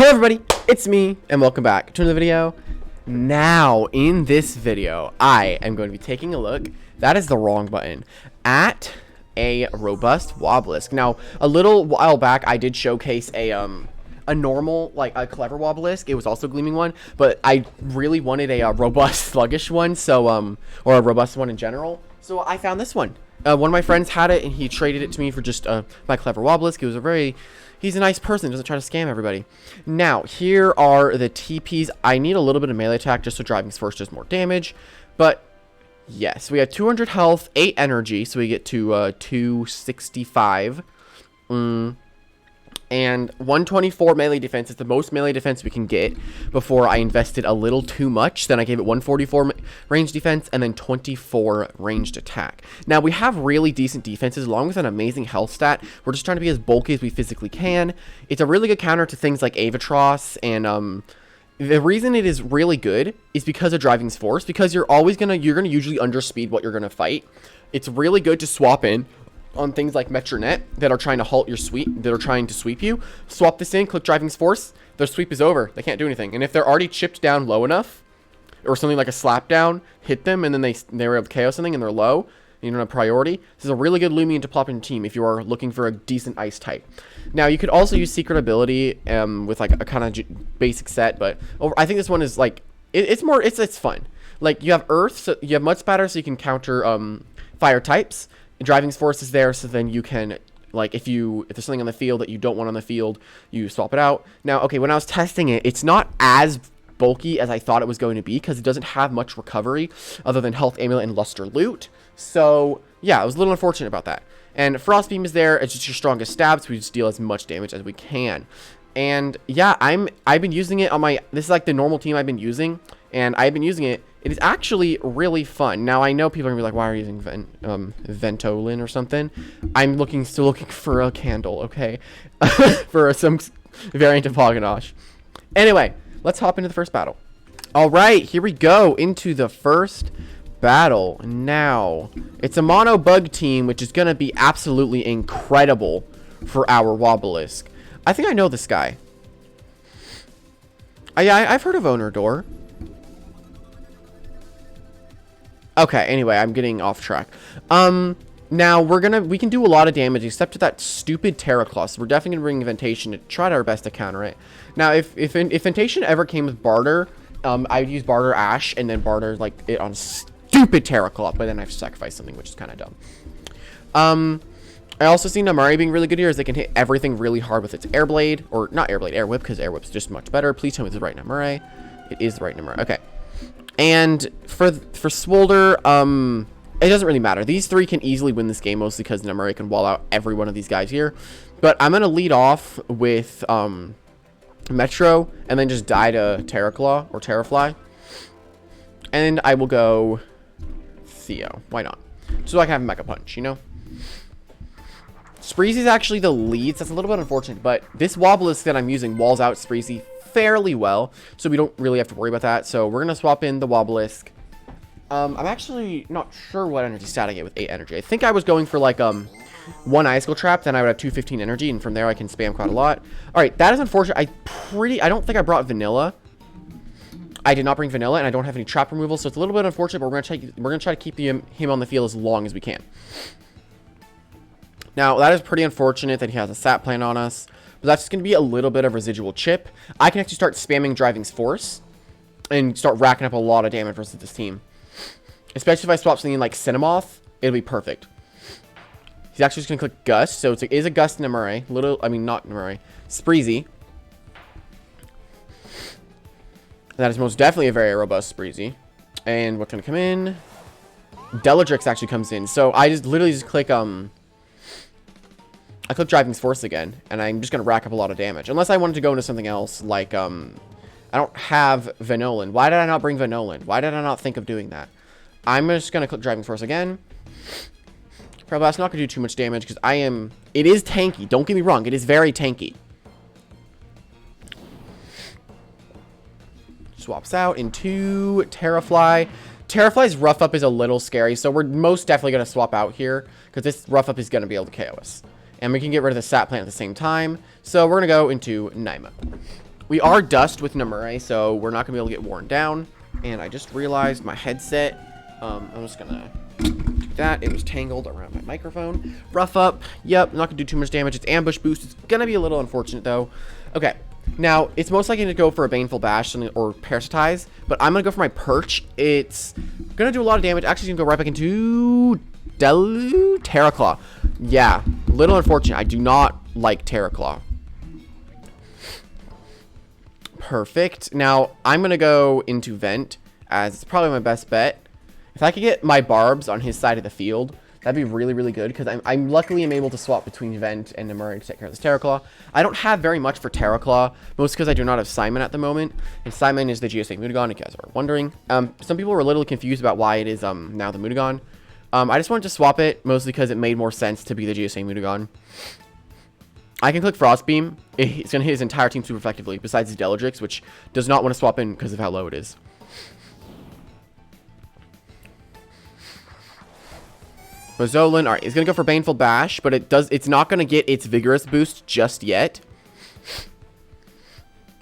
Hello everybody, it's me, and welcome back to another video. Now, in this video, I am going to be taking a look, that is the wrong button, at a Robust Wabalisc. Now, a little while back, I did showcase a normal, like a clever Wobblisk. It was also a gleaming one, but I really wanted a robust sluggish one, so, or a robust one in general. So I found this one. One of my friends had it, and he traded it to me for just my clever Wobblisk. It was he's a nice person, doesn't try to scam everybody. Now, here are the TPs. I need a little bit of melee attack just so driving's first does more damage. But, yes, we have 200 health, 8 energy, so we get to 265. And 124 melee defense is the most melee defense we can get before I invested a little too much. Then I gave it 144 range defense and then 24 ranged attack. Now, we have really decent defenses along with an amazing health stat. We're just trying to be as bulky as we physically can. It's a really good counter to things like Avatros, and the reason it is really good is because of driving's force, because you're gonna usually underspeed what you're gonna fight. It's really good to swap in on things like Metronet that are trying to halt your sweep, that are trying to sweep you. Swap this in, click driving's force, their sweep is over. They can't do anything. And if they're already chipped down low enough, or something like a slap down, hit them, and then they were able to KO something and they're low, and you don't have priority, this is a really good Loomian to plop in your team if you are looking for a decent ice type. Now, you could also use secret ability with like a kind of basic set, but I think this one is like, it's fun. Like, you have earth, so you have mud spatter, so you can counter fire types. Driving's force is there, so then you can, like, if there's something on the field that you don't want on the field, you swap it out. Now, okay, when I was testing it, it's not as bulky as I thought it was going to be, because it doesn't have much recovery other than health, amulet, and luster loot. So, yeah, I was a little unfortunate about that. And Frost Beam is there. It's just your strongest stab, so we just deal as much damage as we can. And, yeah, I've been using it on this is like the normal team I've been using, and I've been using it. It is actually really fun. Now, I know people are going to be like, why are you using Ventolin or something? I'm still looking for a candle, okay? For some variant of Hoganosh. Anyway, let's hop into the first battle. All right, here we go into the first battle. Now, it's a mono bug team, which is going to be absolutely incredible for our Wobblisk. I think I know this guy. I've heard of Owner Door. Okay, anyway, I'm getting off track. Now we can do a lot of damage except to that stupid Terra Claw. So we're definitely gonna bring Inventation to try our best to counter it. Now, if Inventation ever came with Barter, I'd use Barter Ash and then Barter like it on stupid Terra Claw, but then I have to sacrifice something, which is kind of dumb. I also see Namari being really good here, as they can hit everything really hard with its Air Blade, or not Air Blade, Air Whip, because Air Whip's just much better. Please tell me it's the right Namari. It is the right Namari. Okay. And for Swolder, it doesn't really matter. These three can easily win this game, mostly because Namari can wall out every one of these guys here. But I'm going to lead off with Metro, and then just die to Terraclaw, or Terrafly. And I will go Theo. Why not? So I can have Mega Punch, you know? Spreezy is actually the lead, so that's a little bit unfortunate, but this Wobblisk that I'm using walls out Spreezy fairly well, so we don't really have to worry about that. So we're going to swap in the Wobblisk. I'm actually not sure what energy stat I get with 8 energy. I think I was going for like 1 Icicle Trap, then I would have 215 energy, and from there I can spam quite a lot. Alright, that is unfortunate. I don't think I brought Vanilla. I did not bring Vanilla, and I don't have any trap removal, so it's a little bit unfortunate, but we're going to try to keep him on the field as long as we can. Now, that is pretty unfortunate that he has a sap plan on us. But that's just going to be a little bit of residual chip. I can actually start spamming driving's force and start racking up a lot of damage versus this team. Especially if I swap something like Cinemoth, it'll be perfect. He's actually just going to click Gust. So it is a Gust Namuri. Not Namuri. Spreezy. That is most definitely a very robust Spreezy. And what's going to come in? Deladrix actually comes in. So I just literally click I click Driving's Force again, and I'm just going to rack up a lot of damage. Unless I wanted to go into something else, like, I don't have Vanillin. Why did I not bring Vanillin? Why did I not think of doing that? I'm just going to click Driving's Force again. Probably that's not going to do too much damage, because it is tanky. Don't get me wrong, it is very tanky. Swaps out into Terrafly. Terrafly's Rough Up is a little scary, so we're most definitely going to swap out here, because this Rough Up is going to be able to KO us. And we can get rid of the sap plant at the same time. So we're going to go into Naima. We are dust with Namure, so we're not going to be able to get worn down. And I just realized my headset, I'm just going to do that. It was tangled around my microphone. Rough up. Yep, not going to do too much damage. It's ambush boost. It's going to be a little unfortunate, though. Okay. Now, it's most likely to go for a Baneful Bash or Parasitize, but I'm going to go for my Perch. It's going to do a lot of damage. Actually, it's going to go right back into Terra Claw. Yeah, a little unfortunate. I do not like Terra Claw. Perfect. Now, I'm going to go into Vent, as it's probably my best bet. If I could get my Barbs on his side of the field, that'd be really, really good, because I'm luckily am able to swap between Vent and Namuri to take care of this Terra Claw. I don't have very much for Terra Claw, mostly because I do not have Simon at the moment, and Simon is the GSA Mutagon, if you guys are wondering. Some people were a little confused about why it is now the Mutagon. I just wanted to swap it, mostly because it made more sense to be the GSA Mutagon. I can click Frost Beam. It's going to hit his entire team super effectively, besides his Deladrix, which does not want to swap in because of how low it is. Bazzolan, alright, he's going to go for Baneful Bash, but it's not going to get its Vigorous boost just yet.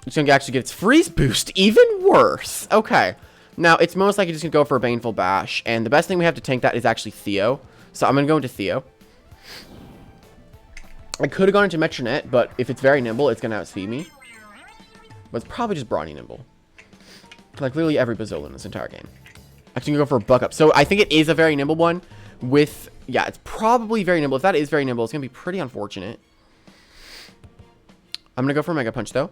It's going to actually get its Freeze boost, even worse. Okay, now it's most likely just going to go for a Baneful Bash, and the best thing we have to tank that is actually Theo. So I'm going to go into Theo. I could have gone into Metronet, but if it's very nimble, it's going to outspeed me. But it's probably just Brawny Nimble. Like literally every Bazzolan in this entire game. Actually, I'm going to go for a Buck Up. So I think it is a very nimble one. Yeah, it's probably very nimble. If that is very nimble, it's going to be pretty unfortunate. I'm going to go for a Mega Punch, though.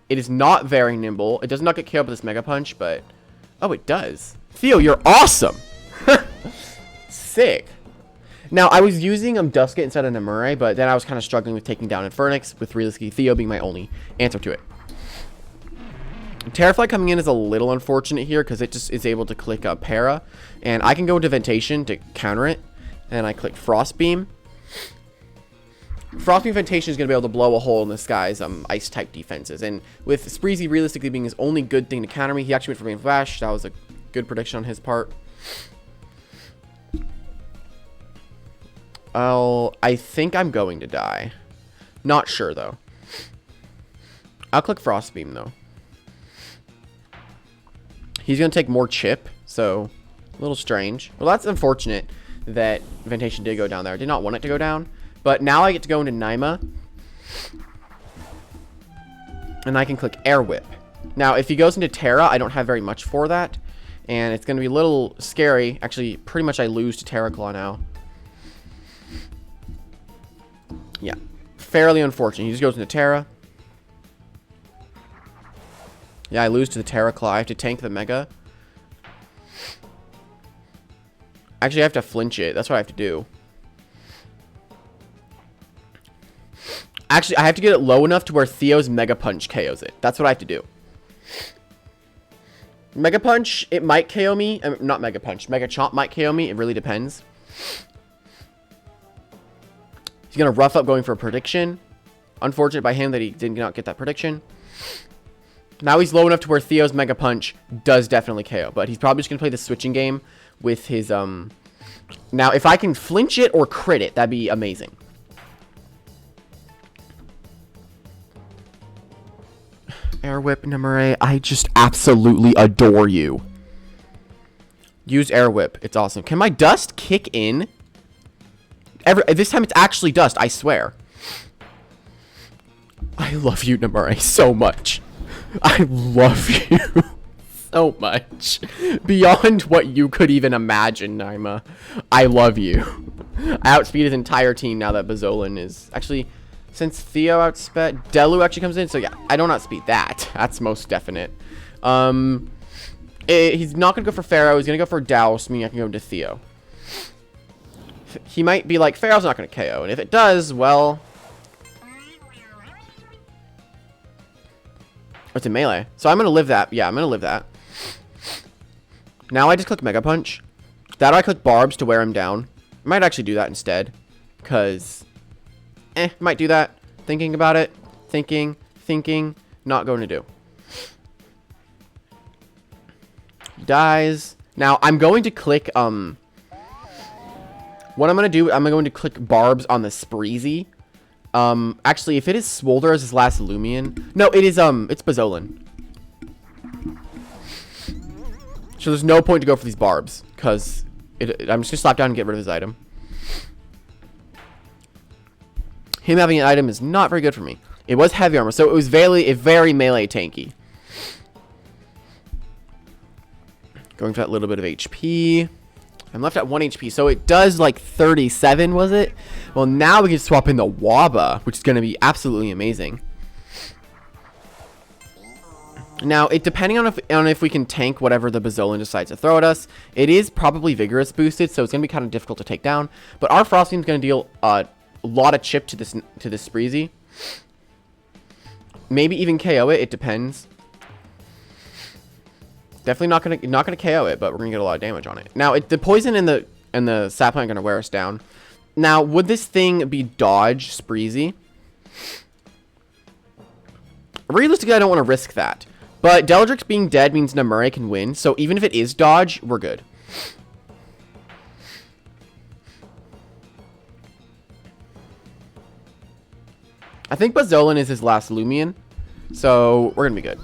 It is not very nimble. It does not get killed with this Mega Punch, but... Oh, it does. Theo, you're awesome! Sick. Now, I was using Dusket instead of Namure, but then I was kind of struggling with taking down Infernix, with realistically Theo being my only answer to it. Terrafly coming in is a little unfortunate here, because it just is able to click Para, and I can go into Ventation to counter it, and I click Frost Beam. Frost Beam Ventation is going to be able to blow a hole in this guy's Ice-type defenses, and with Spreezy realistically being his only good thing to counter me, he actually went for Baneful Bash. That was a good prediction on his part. I think I'm going to die. Not sure, though. I'll click Frost Beam, though. He's going to take more chip, so a little strange. Well, that's unfortunate that Ventation did go down there. I did not want it to go down, but now I get to go into Naima, and I can click Air Whip. Now, if he goes into Terra, I don't have very much for that, and it's going to be a little scary. Actually, pretty much I lose to Terra Claw now. Yeah, fairly unfortunate. He just goes into Terra. Yeah, I lose to the Terra Claw. I have to tank the Mega. Actually, I have to flinch it. That's what I have to do. Actually, I have to get it low enough to where Theo's Mega Punch KOs it. That's what I have to do. Mega Punch, it might KO me. Not Mega Punch. Mega Chomp might KO me. It really depends. He's going to rough up going for a prediction. Unfortunate by him that he did not get that prediction. Now he's low enough to where Theo's Mega Punch does definitely KO. But he's probably just going to play the switching game with his... Now, if I can flinch it or crit it, that'd be amazing. Air Whip, Namure. I just absolutely adore you. Use Air Whip. It's awesome. Can my Dust kick in? This time it's actually Dust, I swear. I love you, Namure, so much. I love you so much. Beyond what you could even imagine, Naima. I love you. I outspeed his entire team now that Bazzolan is... Actually, since Theo outsped... Delu actually comes in, so yeah, I don't outspeed that. That's most definite. He's not going to go for Pharaoh. He's going to go for Douse, meaning I can go into Theo. He might be like, Pharaoh's not going to KO. And if it does, well... It's a melee. So I'm going to live that. Yeah, I'm going to live that. Now I just click Mega Punch. That I click Barbs to wear him down. I might actually do that instead. Because... might do that. Thinking about it. Thinking. Not going to do. Dies. Now, I'm going to click, What I'm going to do, I'm going to click Barbs on the Spreezy. Actually, if it is Smolder as his last Loomian... No, it is, it's Bazzolan. So there's no point to go for these barbs, because I'm just gonna slap down and get rid of his item. Him having an item is not very good for me. It was heavy armor, so it was very melee tanky. Going for that little bit of HP. I'm left at 1 HP, so it does like 37, was it? Well, now we can swap in the Waba, which is going to be absolutely amazing. Now, depending on if we can tank whatever the Bazzolan decides to throw at us, it is probably Vigorous boosted, so it's going to be kind of difficult to take down. But our Frost Beam is going to deal a lot of chip to this Spreezy. Maybe even KO it. It depends. Definitely not gonna KO it, but we're gonna get a lot of damage on it. Now, the poison and the sapling are gonna wear us down. Now, would this thing be dodge Spreezy? Realistically, I don't want to risk that. But Deladrix being dead means Namuri can win, so even if it is dodge, we're good. I think Bazzolan is his last Loomian, so we're gonna be good.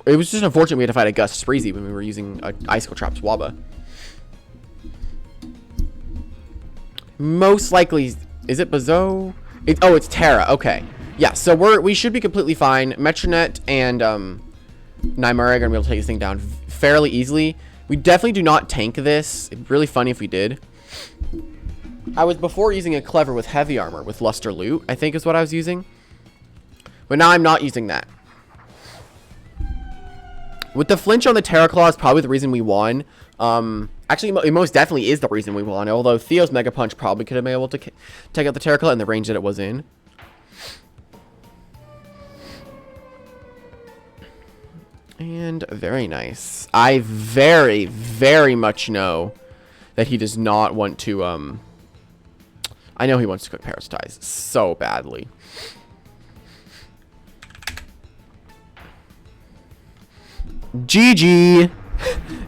It was just unfortunate we had to fight a Gust Spreezy when we were using Icicle Trap's Waba. Most likely, is it Bazzo? Oh, it's Terra. Okay, yeah. So we should be completely fine. Metronet and Namuri are gonna be able to take this thing down fairly easily. We definitely do not tank this. It'd be really funny if we did. I was before using a Clever with heavy armor with Luster Loot, I think is what I was using. But now I'm not using that. With the flinch on the Terra Claw is probably the reason we won. Actually, it most definitely is the reason we won. Although Theo's Mega Punch probably could have been able to take out the Terra Claw in the range that it was in. And very nice. I very, very much know that he does not want to, I know he wants to cook Parasitize so badly. GG.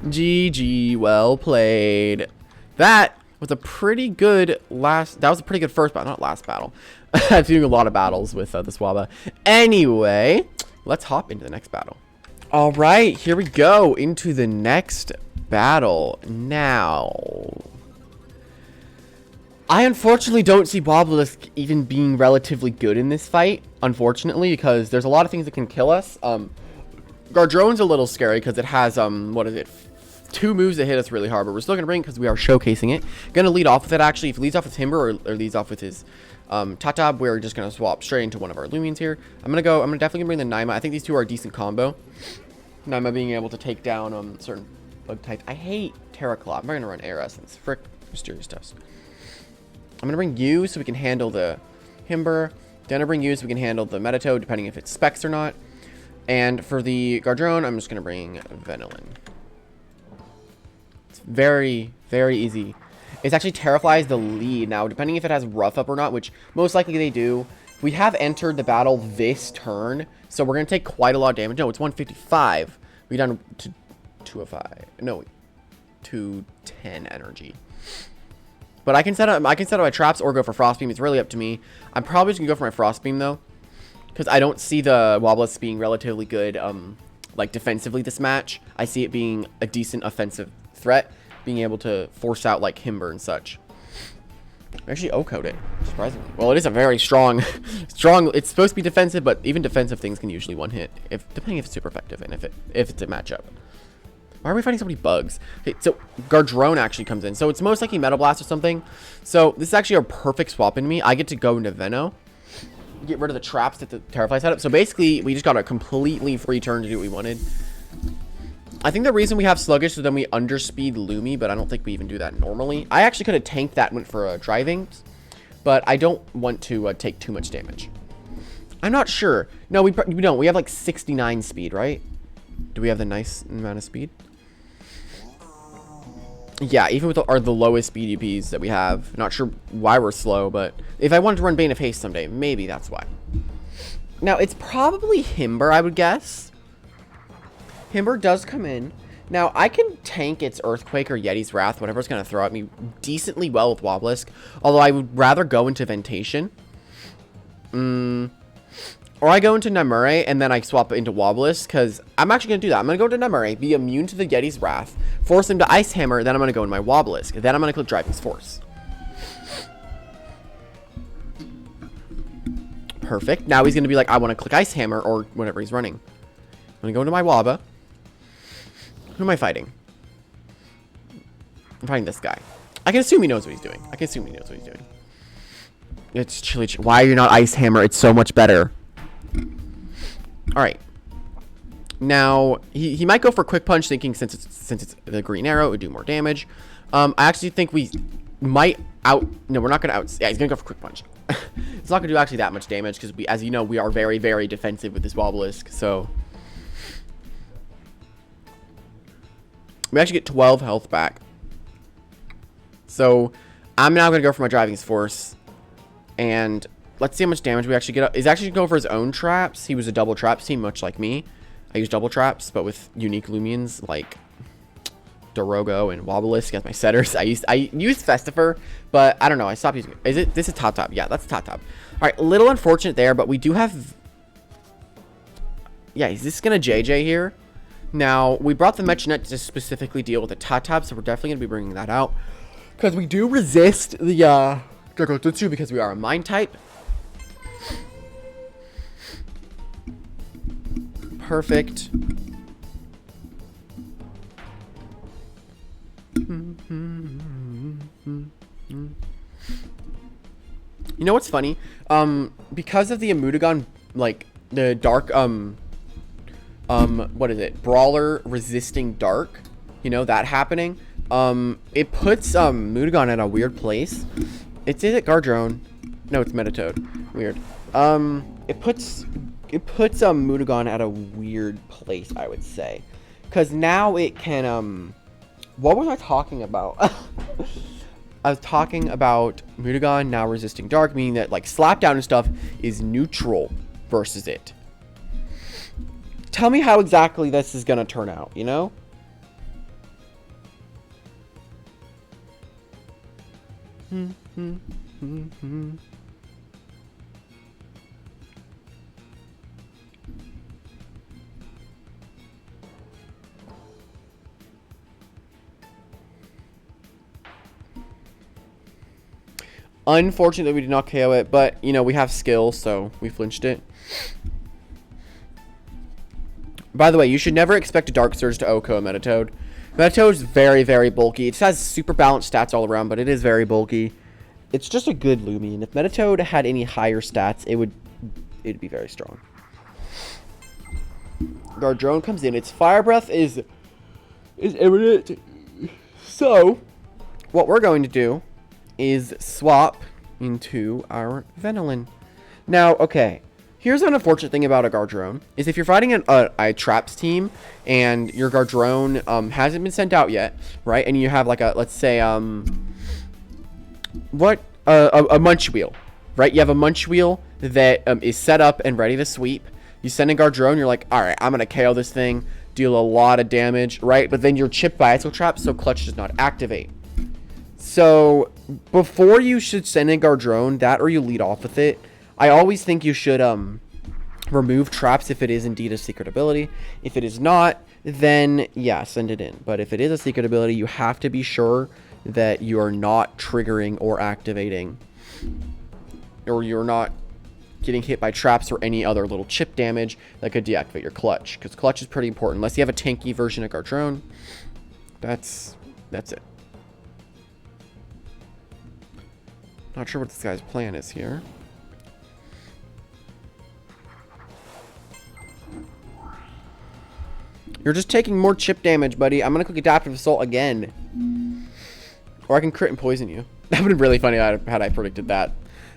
GG. Well played. That was a pretty good first battle. Not last battle. I'm doing a lot of battles with this Waba. Anyway, let's hop into the next battle. All right, here we go into the next battle. Now, I unfortunately don't see Wobblisk even being relatively good in this fight, unfortunately, because there's a lot of things that can kill us. Gardrone's a little scary because it has, what is it, 2 moves that hit us really hard, but we're still going to bring it because we are showcasing it. Going to lead off with it, actually. If it leads off with Timber or leads off with his Tatab, we're just going to swap straight into one of our Loomians here. I'm definitely going to bring the Naima. I think these two are a decent combo. Naima being able to take down certain bug types. I hate Terra Claw. I'm going to run Air Essence. Frick, Mysterious Dust. I'm going to bring you so we can handle the Himber. Then I'll bring you so we can handle the Metatoad, depending if it's Specs or not. And for the Gardrone, I'm just going to bring Venilin. It's very, very easy. It's actually Terrafly is the lead. Now, depending if it has Rough Up or not, which most likely they do, we have entered the battle this turn, so we're going to take quite a lot of damage. No, it's 155. We're down to 205. No, 210 energy. But I can set up my traps or go for Frost Beam. It's really up to me. I'm probably just going to go for my Frost Beam, though, because I don't see the Wobblisk being relatively good, like, defensively this match. I see it being a decent offensive threat, being able to force out, like, Himber and such. Actually O-code it, surprisingly. Well, it is a very strong, it's supposed to be defensive, but even defensive things can usually one hit, depending if it's super effective and if it's a matchup. Why are we fighting so many bugs? Okay, so Gardrone actually comes in. So it's most likely Metal Blast or something. So this is actually a perfect swap in me. I get to go into Veno, get rid of the traps that the Terrafly set up. So basically, we just got a completely free turn to do what we wanted. I think the reason we have Sluggish is then we underspeed Lumi, but I don't think we even do that normally. I actually could have tanked that and went for driving, but I don't want to take too much damage. I'm not sure. No, we don't. We have like 69 speed, right? Do we have the nice amount of speed? Yeah, even with the lowest speed UPs that we have. Not sure why we're slow, but if I wanted to run Bane of Haste someday, maybe that's why. Now, it's probably Himber, I would guess. Himber does come in. Now, I can tank its Earthquake or Yeti's Wrath, whatever it's going to throw at me, decently well with Wobblisk. Although I would rather go into Ventation. Or I go into Namure, and then I swap it into Wobblisk, because I'm actually going to do that. I'm going to go into Namure, be immune to the Yeti's Wrath, force him to Ice Hammer, then I'm going to go in my Wobblisk. Then I'm going to click Driving Force. Perfect. Now he's going to be like, I want to click Ice Hammer, or whatever he's running. I'm going to go into my Wabba. Who am I fighting? I'm fighting this guy. I can assume he knows what he's doing. It's Chili. Why are you not Ice Hammer? It's so much better. Alright. Now, he might go for Quick Punch, thinking since it's the green arrow, it would do more damage. I actually think we might no, we're not going to yeah, he's going to go for Quick Punch. It's not going to do actually that much damage, because we, as you know, we are very, very defensive with this Wobblisk, so. We actually get 12 health back. So, I'm now going to go for my Driving Force, and let's see how much damage we actually get. He's actually going to go for his own traps. He was a double traps team, much like me. I use double traps, but with unique Loomians like Dorogo and Wobblisk as my setters. I used Festifer, but I don't know. I stopped using it. This is top? Yeah, that's top. All right, a little unfortunate there, but we do have. Yeah, is this gonna JJ here? Now we brought the Metronette to specifically deal with the top, so we're definitely gonna be bringing that out because we do resist the Draco because we are a Mine type. Perfect. You know what's funny? Because of the Immudogon, like the dark, what is it? Brawler resisting dark. You know that happening. It puts Immudogon in a weird place. Is it Gardrone? No, it's Metatoad. Weird. It puts Immudogon at a weird place, I would say, because now it can what was I talking about? I was talking about Immudogon now resisting dark, meaning that like Slapdown and stuff is neutral versus it. Tell me how exactly this is gonna turn out, you know? Unfortunately, we did not KO it, but, you know, we have skill, so we flinched it. By the way, you should never expect a Dark Surge to OHKO a Metatoad. Metatoad is very, very bulky. It has super balanced stats all around, but it is very bulky. It's just a good Loomian. If Metatoad had any higher stats, it'd be very strong. Gardrone comes in. Its Fire Breath is imminent. So, what we're going to do is swap into our Venilin. Now, okay, here's an unfortunate thing about a Gardrone, is if you're fighting a Traps team, and your Gardrone hasn't been sent out yet, right, and you have like a, let's say, a Munch Wheel, right, you have a Munch Wheel that is set up and ready to sweep, you send in Gardrone, you're like, alright, I'm gonna KO this thing, deal a lot of damage, right, but then you're chipped by Iso Trap, so Clutch does not activate. So, before you should send in Gardrone, that or you lead off with it, I always think you should remove traps if it is indeed a secret ability. If it is not, then yeah, send it in. But if it is a secret ability, you have to be sure that you are not triggering or activating, or you're not getting hit by traps or any other little chip damage that could deactivate your Clutch. Because Clutch is pretty important. Unless you have a tanky version of Gardrone, that's it. Not sure what this guy's plan is here. You're just taking more chip damage, buddy. I'm gonna click Adaptive Assault again. Or I can crit and poison you. That would have been really funny had I predicted that.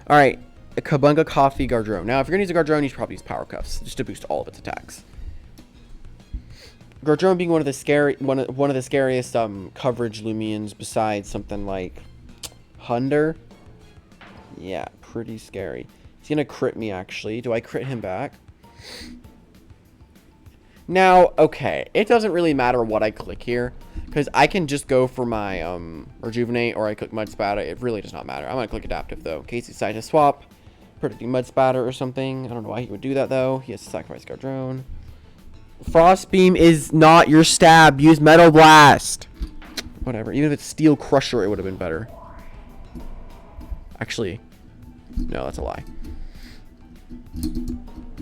Alright, a Kabunga Coffee Gardrone. Now, if you're gonna use a Gardrone, you should probably use Power Cuffs, just to boost all of its attacks. Gardrone being one of the scariest coverage Loomians besides something like Hunder. Yeah, pretty scary. He's gonna crit me, actually. Do I crit him back? Now, okay, it doesn't really matter what I click here, because I can just go for my Rejuvenate, or I click Mud Spatter. It really does not matter. I'm going to click Adaptive, though, in case he decides to swap. Predicting Mud Spatter or something. I don't know why he would do that, though. He has to sacrifice Gardrone. Frost Beam is not your stab. Use Metal Blast. Whatever. Even if it's Steel Crusher, it would have been better. Actually, no, that's a lie.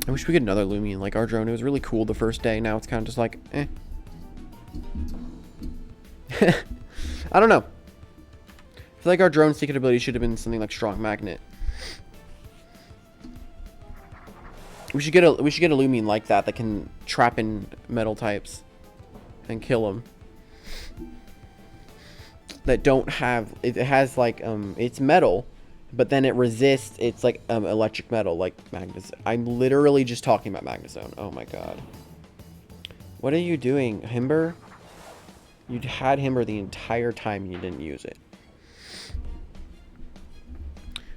I wish we get another Loomian like our drone. It was really cool the first day. Now it's kind of just like, eh. I don't know. I feel like our drone's secret ability should have been something like Strong Magnet. We should get a Loomian like that can trap in metal types and kill them. That don't have it has like it's metal, but then it resists. It's like electric metal, like Magnezone. I'm literally just talking about Magnezone. Oh my god. What are you doing, Himber? You had Himber the entire time you didn't use it.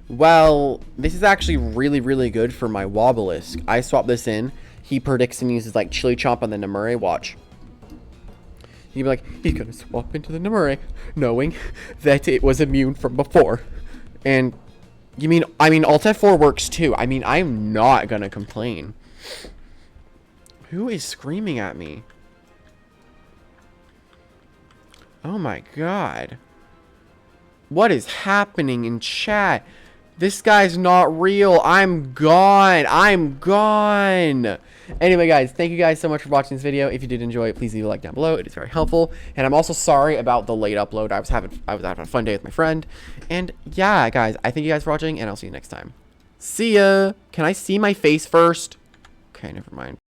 Well, this is actually really, really good for my Wobbilisk. I swap this in. He predicts and uses like Chili Chomp on the Namure. Watch. He'd be like, he's gonna swap into the Namure, knowing that it was immune from before. And I mean, Alt F4 works too. I mean, I'm not gonna complain. Who is screaming at me? Oh my god. What is happening in chat? This guy's not real. I'm gone. I'm gone. Anyway, guys, thank you guys so much for watching this video. If you did enjoy it, please leave a like down below. It is very helpful. And I'm also sorry about the late upload. I was having a fun day with my friend. And yeah, guys, I thank you guys for watching, and I'll see you next time. See ya. Can I see my face first? Okay, never mind.